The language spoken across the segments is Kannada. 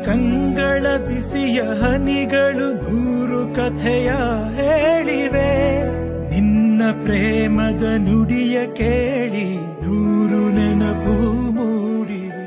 ಕಂಗಳ ಬಿಸಿಯ ಹನಿಗಳು 100 ಕಥೆಯ ಹೇಳಿವೆ. ನಿನ್ನ ಪ್ರೇಮದ ನುಡಿಯ ಕೇಳಿ 100 ನೆನಪು ಮೂಡಿವೆ.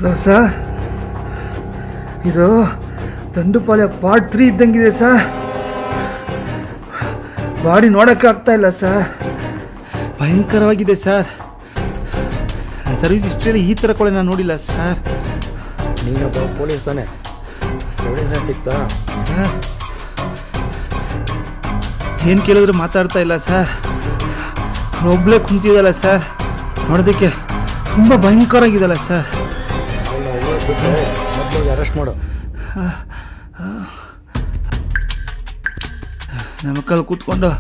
ಹಲೋ ಸರ್, ಇದು ದಂಡುಪಾಳ್ಯ ಪಾರ್ಟ್ 3 ಇದ್ದಂಗಿದೆ ಸರ್. ಬಾಡಿ ನೋಡೋಕ್ಕೆ ಆಗ್ತಾ ಇಲ್ಲ ಸರ್, ಭಯಂಕರವಾಗಿದೆ ಸರ್. ನನ್ನ ಸರ್ವಿಸ್ ಹಿಸ್ಟ್ರಿಯಲ್ಲಿ ಈ ಥರ ಕೊಳೆ ನಾನು ನೋಡಿಲ್ಲ ಸರ್. ನೀನೊಬ್ಬ ಪೊಲೀಸ್ ತಾನೆ, ಎವಿಡೆನ್ಸ್ ಸಿಗ್ತಾ? ಏನು ಕೇಳಿದ್ರು ಮಾತಾಡ್ತಾ ಇಲ್ಲ ಸರ್. ಒಬ್ಬಳೇ ಕುಂತಿದ್ದಲ್ಲ ಸರ್, ನೋಡೋದಕ್ಕೆ ತುಂಬ ಭಯಂಕರವಾಗಿದ್ದಲ್ಲ ಸರ್. ಅರೆಸ್ಟ್ ಮಾಡು. ನಮ್ಮ ಮಕ್ಕಳು ಕೂತ್ಕೊಂಡು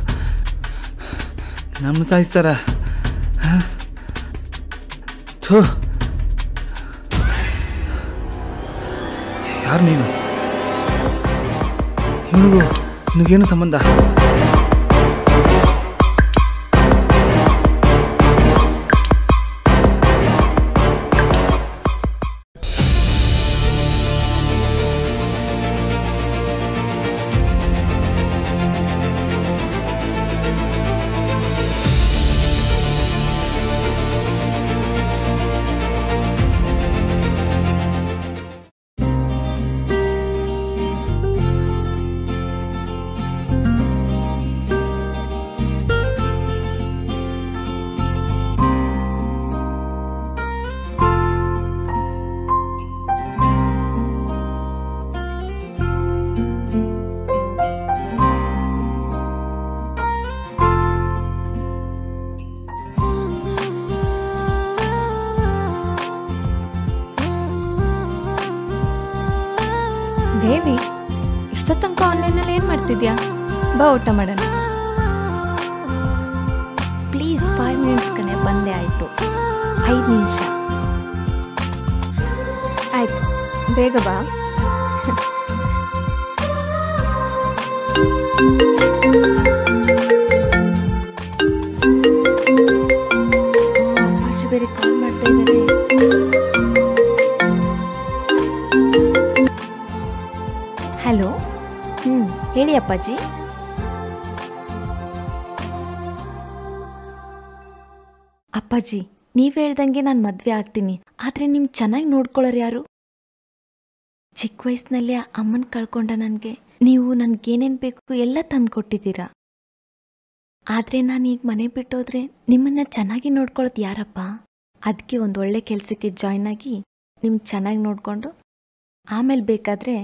ನಮ್ಮ ಸಾಯಿಸ್ತಾರ. ಯಾರು ನೀನು? ನಿನಗೇನು ಸಂಬಂಧ? ದೇವಿ, ಇಷ್ಟೋ ತನಕ ಆನ್ಲೈನಲ್ಲಿ ಏನು ಮಾಡ್ತಿದ್ಯಾ? ಬಾ ಊಟ ಮಾಡೋಣ. ಪ್ಲೀಸ್ 5 ಮಿನಿಟ್ಸ್ ಕಣೆ, ಬಂದೆ ಆಯಿತು. 5 ನಿಮಿಷ ಆಯಿತು, ಬೇಗ ಬಾ. ಅಪ್ಪಾಜಿ ಬೇರೆ ಕಾಲ್ ಮಾಡ್ತಾ ಇದ್ದಾರೆ. ಹಲೋ, ಹೇಳಿ ಅಪ್ಪಾಜಿ. ಅಪ್ಪಾಜಿ, ನೀವು ಹೇಳ್ದಂಗೆ ನಾನು ಮದುವೆ ಆಗ್ತೀನಿ, ಆದರೆ ನಿಮ್ಗೆ ಚೆನ್ನಾಗಿ ನೋಡ್ಕೊಳ್ಳೋರು ಯಾರು? ಚಿಕ್ಕ ವಯಸ್ಸಿನಲ್ಲೇ ಅಮ್ಮನ ಕಳ್ಕೊಂಡ ನನಗೆ ನೀವು ನನಗೇನೇನು ಬೇಕು ಎಲ್ಲ ತಂದು ಕೊಟ್ಟಿದ್ದೀರಾ. ಆದರೆ ನಾನೀಗ ಮನೆ ಬಿಟ್ಟೋದ್ರೆ ನಿಮ್ಮನ್ನು ಚೆನ್ನಾಗಿ ನೋಡ್ಕೊಳ್ಳೋದು ಯಾರಪ್ಪ? ಅದಕ್ಕೆ ಒಂದು ಒಳ್ಳೆ ಕೆಲಸಕ್ಕೆ ಜಾಯ್ನ್ ಆಗಿ ನಿಮ್ಗೆ ಚೆನ್ನಾಗಿ ನೋಡಿಕೊಂಡು ಆಮೇಲೆ ಬೇಕಾದರೆ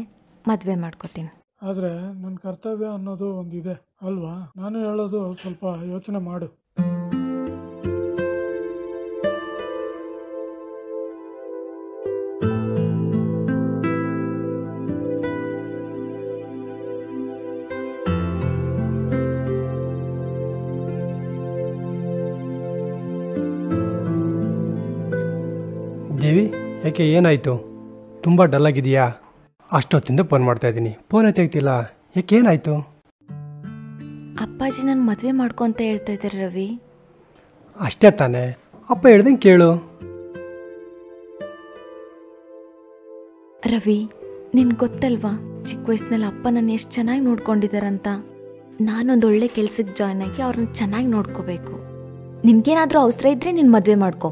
ಮದುವೆ ಮಾಡ್ಕೋತೀನಿ. ಆದರೆ ನನ್ನ ಕರ್ತವ್ಯ ಅನ್ನೋದು ಒಂದಿದೆ ಅಲ್ವಾ? ನಾನು ಹೇಳೋದು ಸ್ವಲ್ಪ ಯೋಚನೆ ಮಾಡು. ದೇವಿ, ಯಾಕೆ ಏನಾಯಿತು? ತುಂಬ ಡಲ್ ಆಗಿದೆಯಾ? ಅಷ್ಟೊತ್ತಿಂದ ಫೋನ್ ಮಾಡ್ತಾಯಿದ್ದೀನಿ, ಫೋನೇ ತೆಗ್ತಿಲ್ಲ. ಯಾಕೆ ಏನಾಯಿತು? ಅಪ್ಪಾಜಿ ನನ್ನ ಮದುವೆ ಮಾಡ್ಕೊ ಅಂತ ಹೇಳ್ತಾ ಇದ್ದಾರೆ ರವಿ. ಅಷ್ಟೇ ತಾನೇ, ಅಪ್ಪ ಹೇಳ್ದಂಗೆ ಕೇಳು. ರವಿ, ನಿನ್ಗೆ ಗೊತ್ತಲ್ವಾ ಚಿಕ್ಕ ವಯಸ್ಸಿನಲ್ಲಿ ಅಪ್ಪ ನನ್ನ ಎಷ್ಟು ಚೆನ್ನಾಗಿ ನೋಡ್ಕೊಂಡಿದ್ದಾರಂತ. ನಾನೊಂದು ಒಳ್ಳೆ ಕೆಲ್ಸಕ್ಕೆ ಜಾಯ್ನ್ ಆಗಿ ಅವ್ರನ್ನ ಚೆನ್ನಾಗಿ ನೋಡ್ಕೋಬೇಕು. ನಿನ್ಗೇನಾದರೂ ಅವಸರ ಇದ್ದರೆ ನಿನ್ನ ಮದುವೆ ಮಾಡ್ಕೊ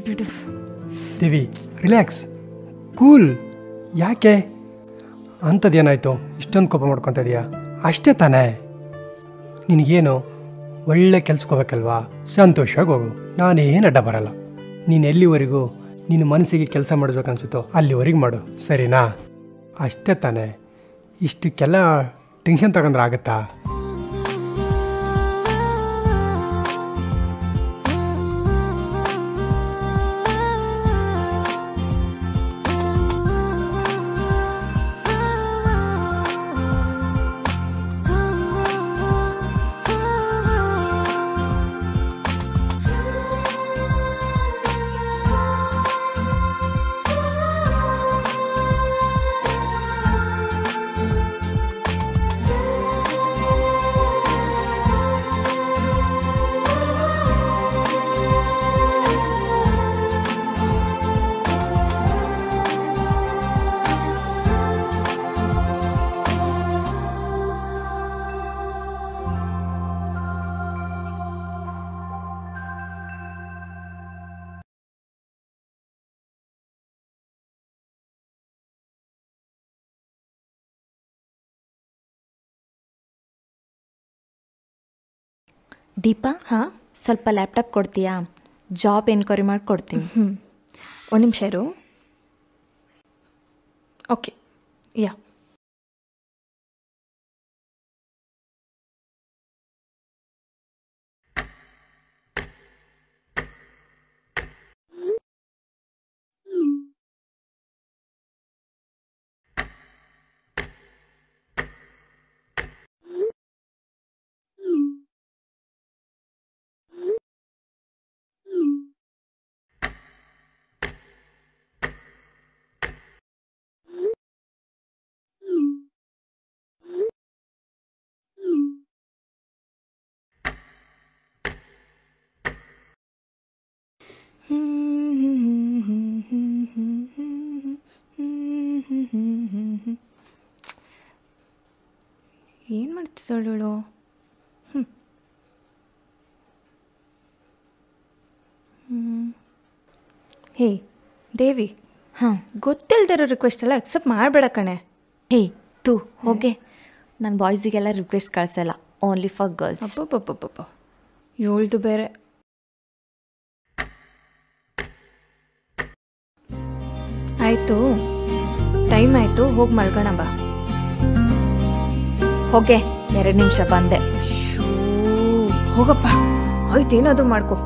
ಬಿಡು. ದೇವಿ, ರಿಲ್ಯಾಕ್ಸ್, ಕೂಲ್. ಯಾಕೆ ಅಂಥದ್ದೇನಾಯಿತು ಇಷ್ಟೊಂದು ಕೋಪ ಮಾಡ್ಕೊತ ಇದೆಯಾ? ಅಷ್ಟೇ ತಾನೇ? ನಿನಗೇನು ಒಳ್ಳೆ ಕೆಲ್ಸಕ್ಕೋಗ್ಬೇಕಲ್ವಾ? ಸಂತೋಷವಾಗಿ ಹೋಗು, ನಾನೇನು ಅಡ್ಡ ಬರಲ್ಲ. ನೀನು ಎಲ್ಲಿವರೆಗೂ ನಿನ್ನ ಮನಸ್ಸಿಗೆ ಕೆಲಸ ಮಾಡಬೇಕನ್ಸುತ್ತೋ ಅಲ್ಲಿವರೆಗೆ ಮಾಡು, ಸರಿನಾ? ಅಷ್ಟೇ ತಾನೇ? ಇಷ್ಟಕ್ಕೆಲ್ಲ ಟೆನ್ಷನ್ ತಗೊಂಡ್ರೆ ಆಗುತ್ತಾ? ದೀಪಾ, ಹಾಂ, ಸ್ವಲ್ಪ ಲ್ಯಾಪ್ಟಾಪ್ ಕೊಡ್ತೀಯಾ? ಜಾಬ್ ಎನ್ಕ್ವೈರಿ ಮಾಡಿ ಕೊಡ್ತೀನಿ. ಒಂದು ನಿಮಿಷ ಇರು. ಓಕೆ, ಯಾ. ಏನು ಮಾಡ್ತಿದ್ದಾಳು? ಹೇ ದೇವಿ, ಹಾಂ. ಗೊತ್ತಿಲ್ದಿರೋ ರಿಕ್ವೆಸ್ಟ್ ಎಲ್ಲ ಅಕ್ಸೆಪ್ಟ್ ಮಾಡಬೇಡ ಕಣೆ. ಹೇ ತೂ ಹೋಗೆ, ನಾನು ಬಾಯ್ಸಿಗೆಲ್ಲ ರಿಕ್ವೆಸ್ಟ್ ಕಳಿಸಲ್ಲ, ಓನ್ಲಿ ಫಾರ್ ಗರ್ಲ್ಸ್. ಅಬ್ಬಬ್ಬಬ್ಬಬ್ಬ, ಇವಳ್ದು ಬೇರೆ. ಆಯಿತು, ಟೈಮ್ ಆಯಿತು, ಹೋಗಿ ಮಲ್ಗೋಣ ಬಾ. ಹೋಗೆ, 2 ನಿಮಿಷ ಬಂದೆ. ಹೋಗಪ್ಪ, ಆಯ್ತೇನಾದರೂ ಮಾಡ್ಕೊ.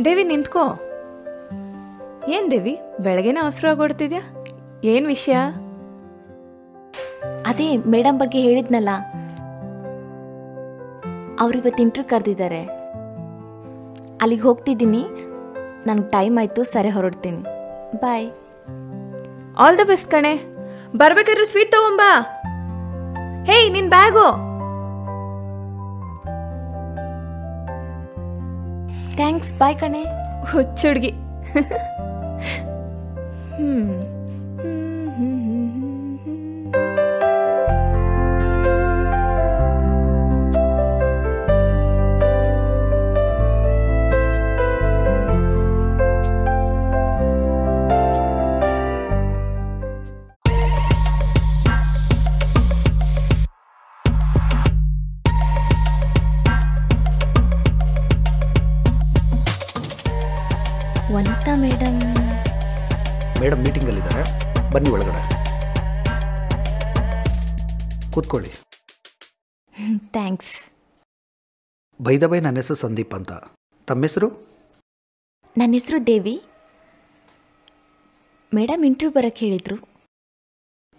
ದೇವಿ ನಿಂತ್ಕೋ. ಏನು ದೇವಿ, ಬೆಳಗ್ಗೆನೇ ಅವಸರ ಆಗೋಡ್ತಿದ್ಯಾ? ಏನು ವಿಷಯ? ಅದೇ ಮೇಡಮ್ ಬಗ್ಗೆ ಹೇಳಿದ್ನಲ್ಲ, ಅವ್ರಿವತ್ತು ಇಂಟರ್ವ್ಯೂ ಕರೆದಿದ್ದಾರೆ, ಅಲ್ಲಿಗೆ ಹೋಗ್ತಿದ್ದೀನಿ. ನನಗೆ ಟೈಮ್ ಆಯಿತು, ಸರಿ ಹೊರಡ್ತೀನಿ, ಬಾಯ್. ಆಲ್ ದ ಬೆಸ್ಟ್ ಕಣೆ. ಬರ್ಬೇಕಾದ್ರೆ ಸ್ವೀಟ್ ತಗೊಂಬಾ. ಹೇಯ್, ನಿನ್ನ ಬ್ಯಾಗು. ಥ್ಯಾಂಕ್ಸ್, ಬಾಯ್ ಕಣೆ. ಹುಚ್ಚುಡ್ಗಿ. ವನಿತಾ ಮೇಡಮ್ ಮೇಡಮ್ ಮೀಟಿಂಗಲ್ಲಿದ್ದಾರೆ, ಬನ್ನಿ ಒಳಗಡೆ ಕೂತ್ಕೊಳ್ಳಿ. ಥ್ಯಾಂಕ್ಸ್. ಬೈ ನನ್ನ ಹೆಸರು ಸಂದೀಪ್ ಅಂತ. ತಮ್ಮ ಹೆಸರು? ನನ್ನ ಹೆಸರು ದೇವಿ. ಮೇಡಮ್ ಇಂಟರ್ವ್ಯೂ ಬರೋಕ್ಕೆ ಹೇಳಿದರು.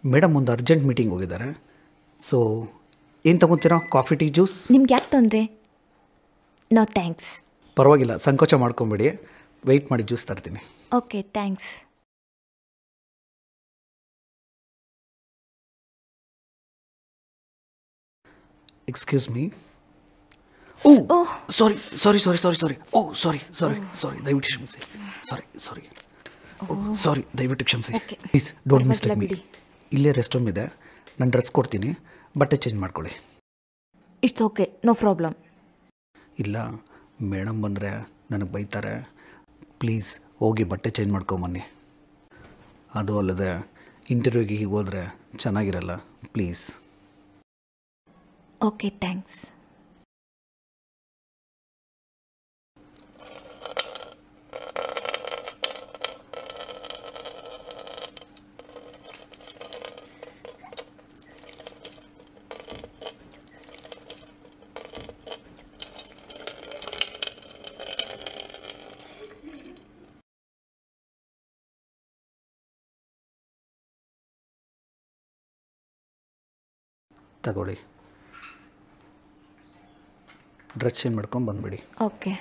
ಮೇಡಮ್ ಒಂದು ಅರ್ಜೆಂಟ್ ಮೀಟಿಂಗ್ ಹೋಗಿದ್ದಾರೆ. ಸೊ ಏನು ತಗೊತೀರಾ? Coffee, tea, juice? ನಿಮ್ಗೆ ಯಾಕೆ ತೊಂದರೆ? No thanks. ಪರವಾಗಿಲ್ಲ, ಸಂಕೋಚ ಮಾಡ್ಕೊಂಬೇಡಿ. ವೆಯ್ಟ್ ಮಾಡಿ, ಜ್ಯೂಸ್ ತರ್ತೀನಿ. Okay, thanks. Excuse me. Oh sorry sorry sorry sorry sorry oh sorry sorry sorry ದಯವಿಟ್ಟು ಕ್ಷಮಿಸಿ. ಸಾರಿ ದಯವಿಟ್ಟು ಕ್ಷಮಿಸಿ. Please don't mistake me. ಇಲ್ಲೇ ರೆಸ್ಟ್ ರೂಮ್ ಇದೆ, ನಾನು ಡ್ರೆಸ್ ಕೊಡ್ತೀನಿ, ಬಟ್ಟೆ ಚೇಂಜ್ ಮಾಡ್ಕೊಳ್ಳಿ. It's okay, no problem. ಇಲ್ಲ, ಮೇಡಮ್ ಬಂದರೆ ನನಗೆ ಬೈತಾರೆ. ಪ್ಲೀಸ್ ಹೋಗಿ ಬಟ್ಟೆ ಚೇಂಜ್ ಮಾಡ್ಕೊಂಬನ್ನಿ. ಅದು ಅಲ್ಲದೆ ಇಂಟರ್ವ್ಯೂಗೆ ಹೀಗೆ ಹೋದರೆ ಚೆನ್ನಾಗಿರಲ್ಲ. ಪ್ಲೀಸ್. Okay, thanks. ತಗೊಳ್ಳಿ, ಡ್ರೆಸ್ ಚೇಂಜ್ ಮಾಡ್ಕೊಂಡು ಬಂದುಬಿಡಿ. ಓಕೆ.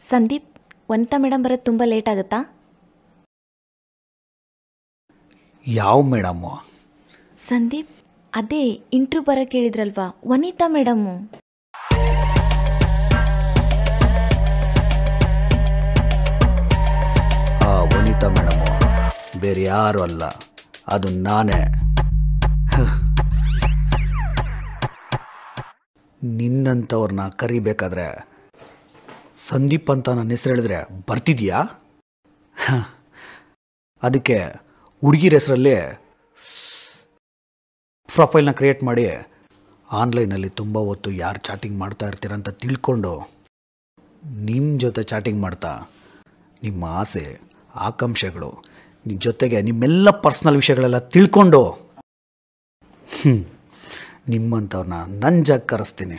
ಸಂದೀಪ್, ವನಿತಾ ಮೇಡಮ್ ಬರೋದು ತುಂಬ ಲೇಟ್ ಆಗುತ್ತಾ? ಯಾವ ಮೇಡಮ್ಮು? ಸಂದೀಪ್, ಅದೇ ಇಂಟ್ರ್ಯೂ ಬರೋಕ್ಕೆ ಹೇಳಿದ್ರಲ್ವಾ, ವನಿತಾ ಮೇಡಮ್ಮು. ವನಿತಾ ಮೇಡಮ್ಮು ಬೇರೆ ಯಾರು ಅಲ್ಲ, ಅದು ನಾನೇ. ನಿನ್ನಂಥವ್ರನ್ನ ಕರಿಬೇಕಾದ್ರೆ ಸಂದೀಪ್ ಅಂತ ನನ್ನ ಹೆಸರು ಹೇಳಿದ್ರೆ ಬರ್ತಿದ್ಯಾ? ಅದಕ್ಕೆ ಹುಡುಗಿರ ಹೆಸರಲ್ಲಿ ಪ್ರೊಫೈಲ್ನ ಕ್ರಿಯೇಟ್ ಮಾಡಿ ಆನ್ಲೈನಲ್ಲಿ ತುಂಬ ಹೊತ್ತು ಯಾರು ಚಾಟಿಂಗ್ ಮಾಡ್ತಾ ಇರ್ತೀರಂತ ತಿಳ್ಕೊಂಡು ನಿಮ್ಮ ಜೊತೆ ಚಾಟಿಂಗ್ ಮಾಡ್ತಾ ನಿಮ್ಮ ಆಸೆ ಆಕಾಂಕ್ಷೆಗಳು ನಿಮ್ಮ ಜೊತೆಗೆ ನಿಮ್ಮೆಲ್ಲ ಪರ್ಸ್ನಲ್ ವಿಷಯಗಳೆಲ್ಲ ತಿಳ್ಕೊಂಡು ನಿಮ್ಮಂಥವ್ರನ್ನ ನನ್ನ ಜಾಗ ಕರೆಸ್ತೀನಿ.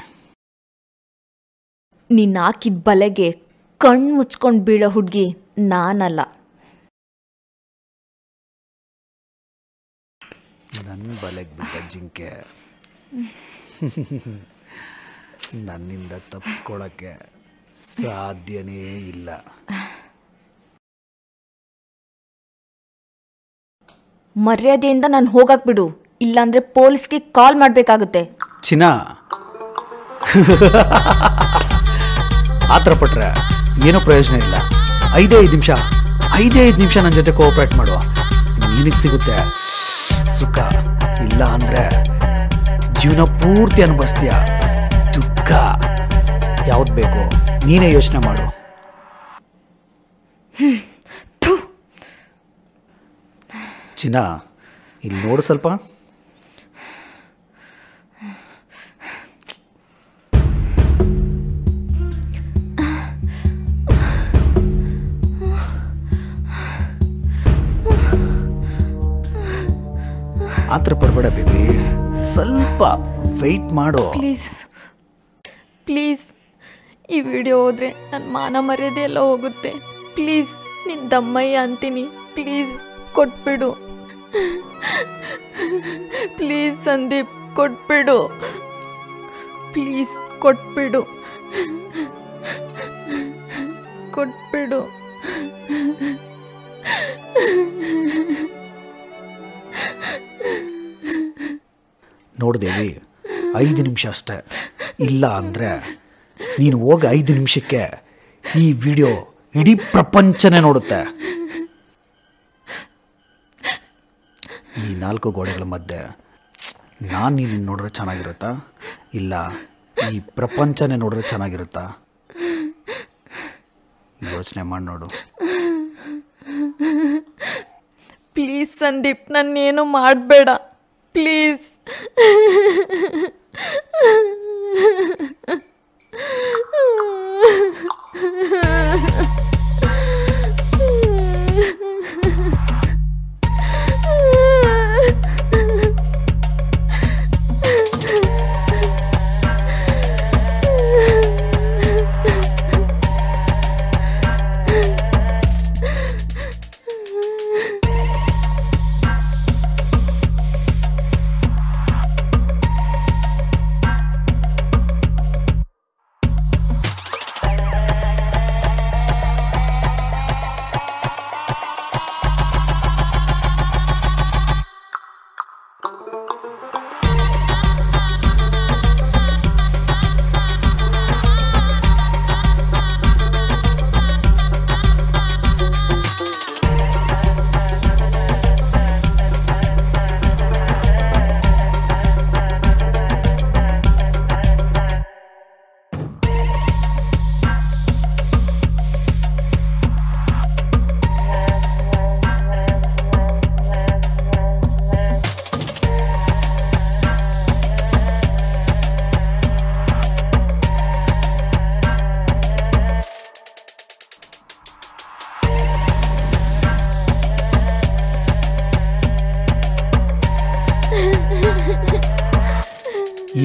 ನೀನು ಹಾಕಿದ ಬಲೆಗೆ ಕಣ್ಣು ಮುಚ್ಕೊಂಡು ಬೀಳೋ ಹುಡುಗಿ ನಾನಲ್ಲ. ನನ್ನ ಬಲೆಗೆ ಬಿದ್ದ ಜಿಂಕೆ ನನ್ನಿಂದ ತಪ್ಪಿಸ್ಕೊಳ್ಳೋಕ್ಕೆ ಸಾಧ್ಯನೇ ಇಲ್ಲ. ಮರ್ಯಾದೆಯಿಂದ ನಾನು ಹೋಗಕ್ ಬಿಡು, ಇಲ್ಲಾಂದ್ರೆ ಪೊಲೀಸ್ಗೆ ಕಾಲ್ ಮಾಡಬೇಕಾಗುತ್ತೆ. ಚಿನ್ನ, ಆತರ ಪಟ್ರೆ ಏನೂ ಪ್ರಯೋಜನ ಇಲ್ಲ. 5 ನಿಮಿಷ ನನ್ನ ಜೊತೆ ಕೋಆಪರೇಟ್ ಮಾಡುವ, ನಿನಗೆ ಸಿಗುತ್ತೆ ಸುಖ. ಇಲ್ಲ ಅಂದ್ರೆ ಜೀವನ ಪೂರ್ತಿ ಅನುಭವಿಸ್ತೀಯ ದುಃಖ. ಯಾವ್ದು ಬೇಕು ನೀನೇ ಯೋಚನೆ ಮಾಡು. ಚಿನ್ನ ಇಲ್ಲಿ ನೋಡು ಸ್ವಲ್ಪ. ಆತರ ಪಡಬೇಡ ಬೇಬಿ, ಸ್ವಲ್ಪ ವೆಯ್ಟ್ ಮಾಡು. ಪ್ಲೀಸ್ ಪ್ಲೀಸ್, ಈ ವಿಡಿಯೋ ಹೋದರೆ ನನ್ನ ಮಾನ ಮರ್ಯಾದೆ ಎಲ್ಲ ಹೋಗುತ್ತೆ. ಪ್ಲೀಸ್, ನಿನ್ನ ದಮ್ಮಯ್ಯ ಅಂತೀನಿ, ಪ್ಲೀಸ್ ಕೊಟ್ಬಿಡು. ಪ್ಲೀಸ್ ಸಂದೀಪ್, ಕೊಟ್ಬಿಡು. ಪ್ಲೀಸ್ ಕೊಟ್ಬಿಡು, ಕೊಟ್ಬಿಡು. ನೋಡ್ದೇವಿ, 5 ನಿಮಿಷ ಅಷ್ಟೇ. ಇಲ್ಲ ಅಂದರೆ ನೀನು ಹೋಗಿ 5 ನಿಮಿಷಕ್ಕೆ ಈ ವಿಡಿಯೋ ಇಡೀ ಪ್ರಪಂಚನೇ ನೋಡುತ್ತೆ. ಈ 4 ಗೋಡೆಗಳ ಮಧ್ಯೆ ನಾನು ನೀನು ನೋಡ್ರೆ ಚೆನ್ನಾಗಿರುತ್ತಾ, ಇಲ್ಲ ಈ ಪ್ರಪಂಚನೇ ನೋಡ್ರೆ ಚೆನ್ನಾಗಿರುತ್ತಾ? ಯೋಚನೆ ಮಾಡಿ ನೋಡು. ಪ್ಲೀಸ್ ಸಂದೀಪ್, ನನ್ನೇನು ಮಾಡಬೇಡ ಪ್ಲೀಸ್.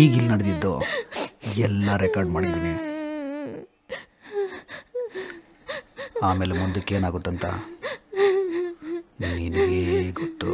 ಈಗ ಇಲ್ಲಿ ನಡೆದಿದ್ದು ಎಲ್ಲ ರೆಕಾರ್ಡ್ ಮಾಡಿದ್ದೀನಿ. ಆಮೇಲೆ ಮುಂದಕ್ಕೆ ಏನಾಗುತ್ತಂತ ನಿನಗೇ ಗೊತ್ತು.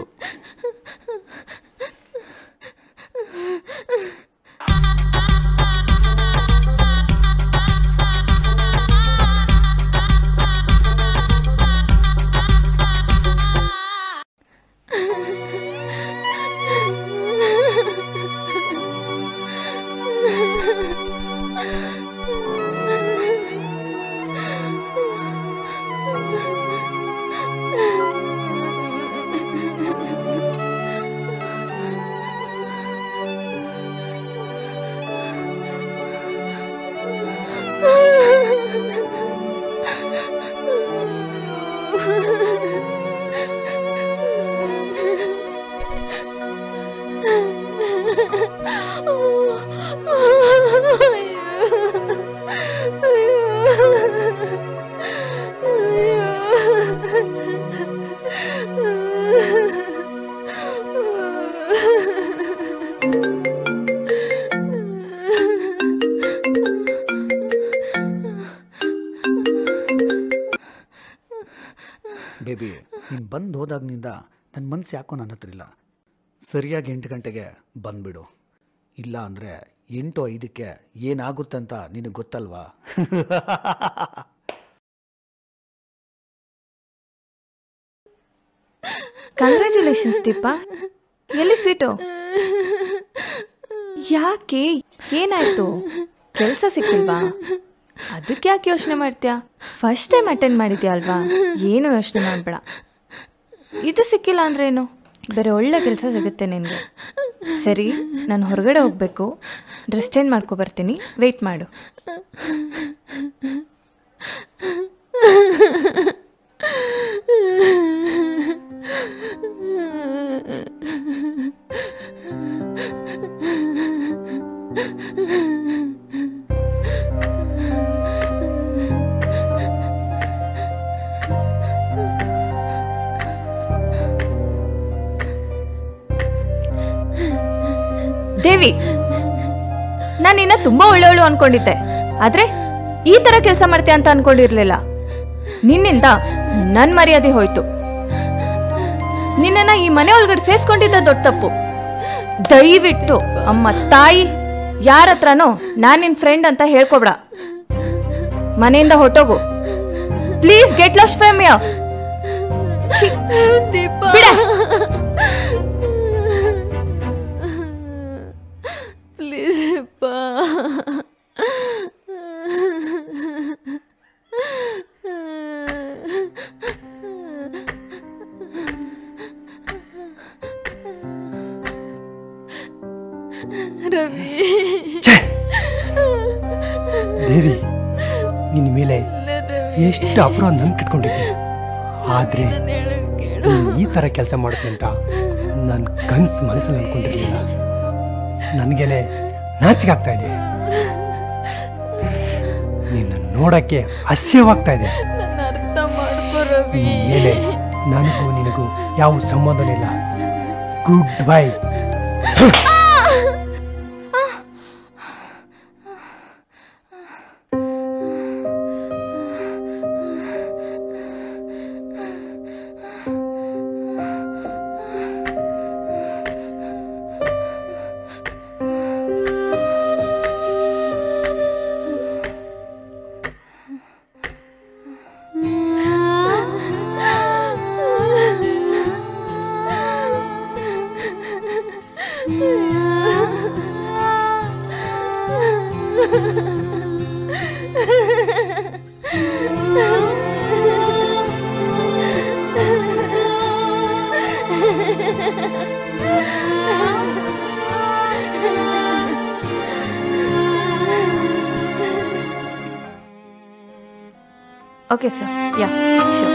ಬೇಬಿ, ನೀನು ಬಂದು ಹೋದಾಗಿನಿಂದ ನನ್ನ ಮನಸ್ಸು ಯಾಕೋ ನನ್ನ ಹತ್ರ ಇಲ್ಲ. ಸರಿಯಾಗಿ 8 ಗಂಟೆಗೆ ಬಂದುಬಿಡು. ಇಲ್ಲ ಅಂದರೆ 8:05ಕ್ಕೆ ಏನಾಗುತ್ತೆ ಅಂತ ನಿನಗೆ ಗೊತ್ತಲ್ವಾ? ಕಂಗ್ರ್ಯಾಚುಲೇಷನ್ಸ್ ದೀಪ. ಎಲ್ಲಿ ಸ್ವೀಟು? ಯಾಕೆ, ಏನಾಯ್ತು? ಕೆಲಸ ಸಿಕ್ಕಿಲ್ವಾ? ಅದಕ್ಕೆ ಯಾಕೆ ಯೋಚನೆ ಮಾಡ್ತೀಯಾ? ಫಸ್ಟ್ ಟೈಮ್ ಅಟೆಂಡ್ ಮಾಡಿದ್ಯಾ ಅಲ್ವಾ? ಏನು ಯೋಚನೆ ಮಾಡಬೇಡ. ಇದು ಸಿಕ್ಕಿಲ್ಲ ಅಂದ್ರೇನು, ಬೇರೆ ಒಳ್ಳೆ ಕೆಲಸ ಸಿಗುತ್ತೆ ನಿನಗೆ. ಸರಿ, ನಾನು ಹೊರಗಡೆ ಹೋಗಬೇಕು, ಡ್ರೆಸ್ ಚೇಂಜ್ ಮಾಡ್ಕೊಬರ್ತೀನಿ, ವೆಯ್ಟ್ ಮಾಡು. ದೇವಿ, ನಾನು ನಿನ್ನ ತುಂಬಾ ಒಳ್ಳೆಯವಳು ಅನ್ಕೊಂಡಿದ್ದೆ, ಆದ್ರೆ ಈ ತರ ಕೆಲಸ ಮಾಡ್ತೀಯ ಅಂತ ಅನ್ಕೊಂಡಿರ್ಲಿಲ್ಲ. ನಿನ್ನಿಂದ ನನ್ ಮರ್ಯಾದೆ ಹೋಯ್ತು. ನಿನ್ನನ್ನ ಈ ಮನೆ ಒಳಗಡೆ ಸೇರ್ಸ್ಕೊಂಡಿದ್ದ ದೊಡ್ಡ ತಪ್ಪು. ದಯವಿಟ್ಟು ಅಮ್ಮ ತಾಯಿ ಯಾರ ಹತ್ರನೋ ನಾನ್ ನಿನ್ ಫ್ರೆಂಡ್ ಅಂತ ಹೇಳ್ಕೊಬೇಡ. ಮನೆಯಿಂದ ಹೊಟ್ಟೋಗು. Please get lost from here. ಬಿಡ. ಪ್ಲೀಸ್ ಅಪ್ಪ. ರವಿ, ದೇವಿ, ನಿನ್ನ ಮೇಲೆ ಎಷ್ಟು ಅಪರಾಧ ನಂಬಿಕೆ ಇಟ್ಕೊಂಡಿದ್ದೆ. ಆದರೆ ಈ ಥರ ಕೆಲಸ ಮಾಡುತ್ತೆ ಅಂತ ನನ್ನ ಕನಸು ಮನಸ್ಸಲ್ಲಿ ಅಂದ್ಕೊಂಡಿರಲಿಲ್ಲ. ನನಗೇನೆ ನಾಚಿಕೆ ಆಗ್ತಾ ಇದೆ. ನಿನ್ನ ನೋಡೋಕ್ಕೆ ಹಾಸ್ಯವಾಗ್ತಾ ಇದೆ. ಅರ್ಥ ಮಾಡ್ಕೋ ರವಿ. ಮೇಲೆ ನನಗೂ ನಿನಗೂ ಯಾವ ಸಂಬಂಧನೂ ಇಲ್ಲ. Goodbye. Okay, sir. Yeah, sure.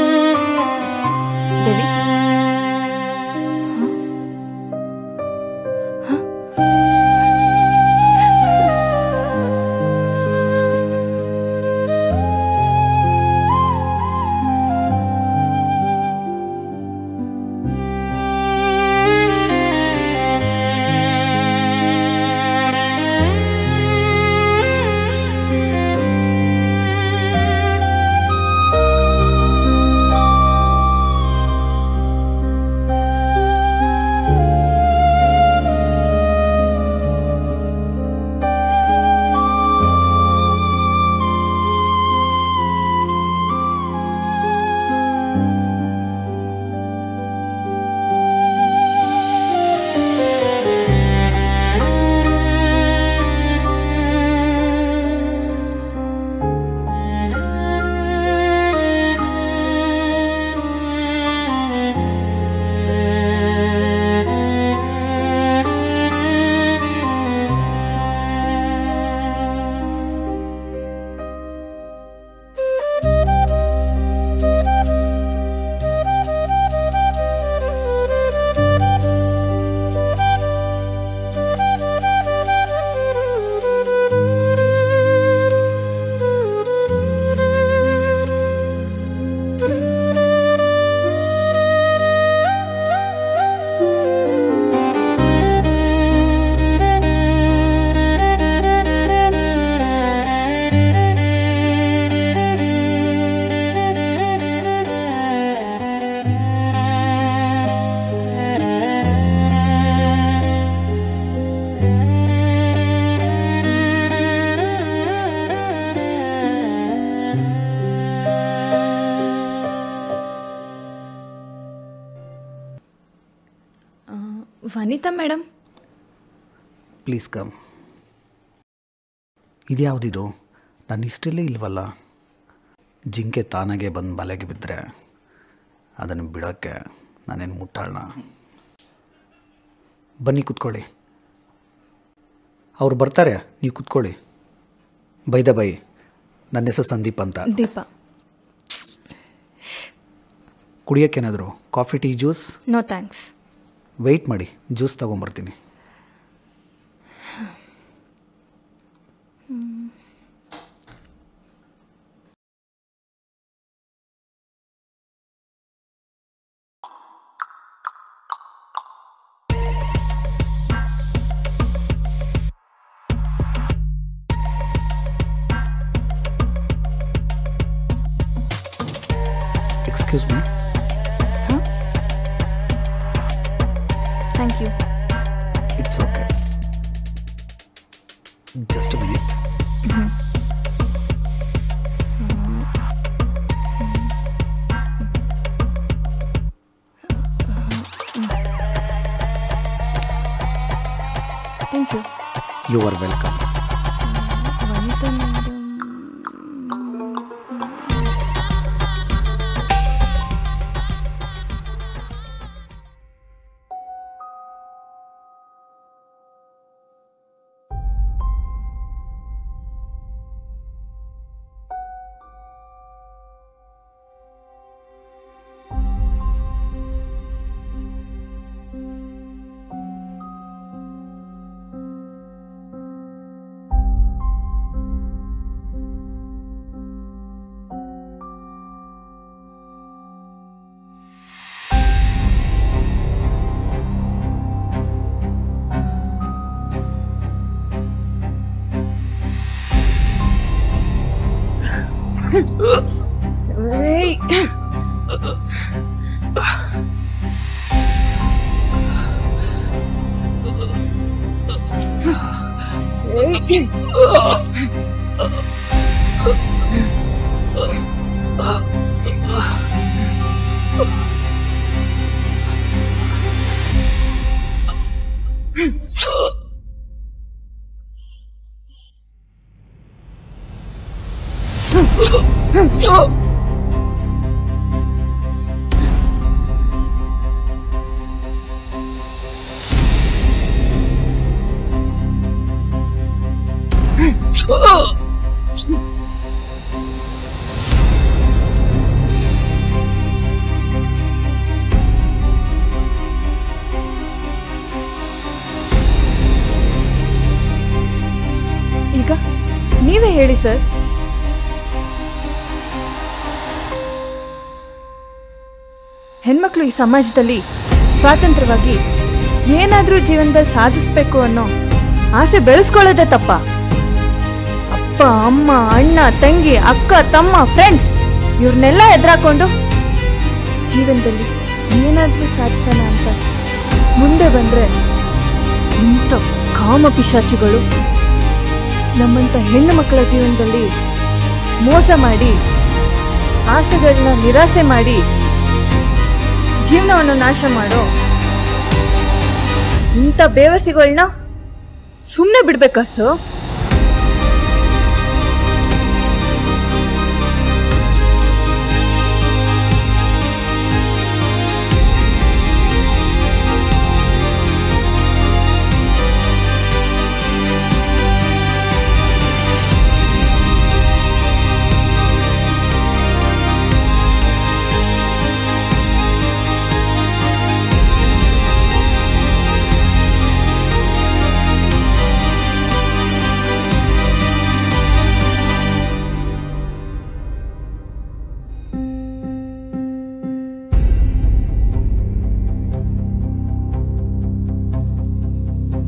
Devi? Vanitha madam, please come. ಇದ್ಯಾವುದಿದು? ನನ್ನ ಇಷ್ಟಲ್ಲೇ ಇಲ್ವಲ್ಲ. ಜಿಂಕೆ ತಾನಾಗೆ ಬಂದು ಬಲೆಗೆ ಬಿದ್ದರೆ ಅದನ್ನು ಬಿಡೋಕ್ಕೆ ನಾನೇನು ಮುಟ್ಟಾಳಣ? ಬನ್ನಿ ಕೂತ್ಕೊಳ್ಳಿ. ಅವ್ರು ಬರ್ತಾರೆ, ನೀವು ಕೂತ್ಕೊಳ್ಳಿ. ಬೈ ನನ್ನ ಹೆಸರು ಸಂದೀಪ್ ಅಂತ. ದೀಪ. ಕುಡಿಯೋಕ್ಕೇನಾದರೂ coffee, tea, juice? No thanks. Wait ಮಾಡಿ, ಜ್ಯೂಸ್ ತೊಗೊಂಬರ್ತೀನಿ. Excuse me. Thank you. It's okay. Just minute. Thank you. You are welcome. ಈಗ ನೀವೇ ಹೇಳಿ ಸರ್. ಹೆಣ್ಮಕ್ಳು ಈ ಸಮಾಜದಲ್ಲಿ ಸ್ವಾತಂತ್ರ್ಯವಾಗಿ ಏನಾದ್ರೂ ಜೀವನದಲ್ಲಿ ಸಾಧಿಸ್ಬೇಕು ಅನ್ನೋ ಆಸೆ ಬೆಳೆಸ್ಕೊಳ್ಳೋದೇ ತಪ್ಪ? ಅಪ್ಪ ಅಮ್ಮ ಅಣ್ಣ ತಂಗಿ ಅಕ್ಕ ತಮ್ಮ ಫ್ರೆಂಡ್ಸ್ ಇವ್ರನ್ನೆಲ್ಲ ಎದುರಾಕೊಂಡು ಜೀವನದಲ್ಲಿ ಏನಾದ್ರೂ ಸಾಧಿಸೋಣ ಅಂತ ಮುಂದೆ ಬಂದ್ರೆ ಇಂಥ ಕಾಮ ಪಿಶಾಚಿಗಳು ನಮ್ಮಂಥ ಹೆಣ್ಣು ಮಕ್ಕಳ ಜೀವನದಲ್ಲಿ ಮೋಸ ಮಾಡಿ ಆಸೆಗಳನ್ನ ನಿರಾಸೆ ಮಾಡಿ ಜೀವನವನ್ನು ನಾಶ ಮಾಡೋ ಇಂಥ ಬೇವಸಿಗಳನ್ನ ಸುಮ್ಮನೆ ಬಿಡ್ಬೇಕಾ ಸರ್?